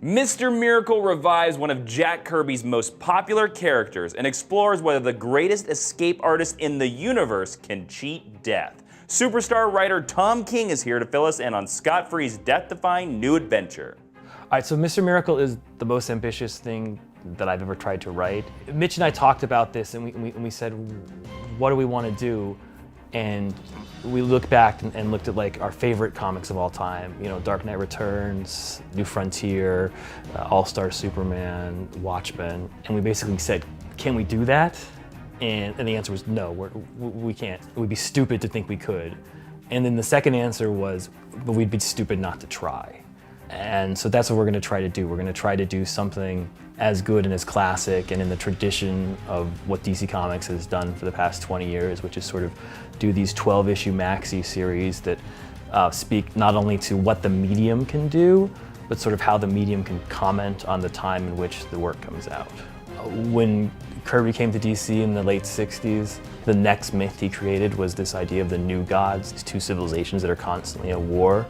Mr. Miracle revives one of Jack Kirby's most popular characters and explores whether the greatest escape artist in the universe can cheat death. Superstar writer Tom King is here to fill us in on Scott Free's death-defying new adventure. All right, so Mr. Miracle is the most ambitious thing that I've ever tried to write. Mitch and I talked about this and we said, what do we want to do? And we looked back and looked at like our favorite comics of all time. You know, Dark Knight Returns, New Frontier, All-Star Superman, Watchmen. And we basically said, can we do that? And the answer was no, we can't. It would be stupid to think we could. And then the second answer was, but we'd be stupid not to try. And so that's what we're going to try to do. We're going to try to do something as good and as classic and in the tradition of what DC Comics has done for the past 20 years, which is sort of do these 12-issue maxi series that speak not only to what the medium can do, but sort of how the medium can comment on the time in which the work comes out. When Kirby came to DC in the late 60s, the next myth he created was this idea of the new gods, these two civilizations that are constantly at war.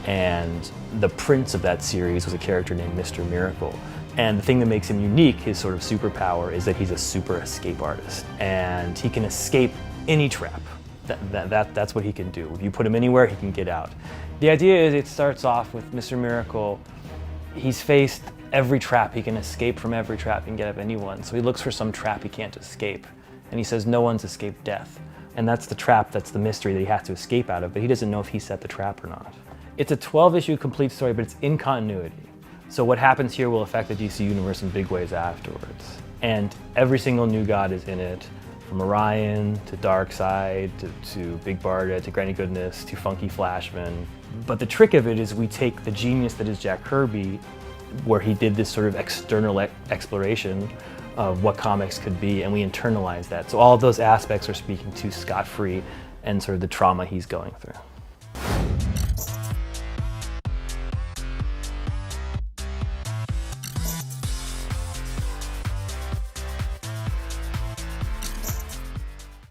And the prince of that series was a character named Mr. Miracle. And the thing that makes him unique, his sort of superpower, is that he's a super escape artist. And he can escape any trap. That's what he can do. If you put him anywhere, he can get out. The idea is it starts off with Mr. Miracle. He's faced every trap. He can escape from every trap. He can get up anyone. So he looks for some trap he can't escape. And he says, no one's escaped death. And that's the trap, that's the mystery that he has to escape out of, but he doesn't know if he set the trap or not. It's a 12-issue complete story, but it's in continuity. So what happens here will affect the DC universe in big ways afterwards. And every single new god is in it, from Orion to Darkseid to Big Barda to Granny Goodness to Funky Flashman. But the trick of it is we take the genius that is Jack Kirby, where he did this sort of external exploration of what comics could be, and we internalize that. So all of those aspects are speaking to Scott Free and sort of the trauma he's going through.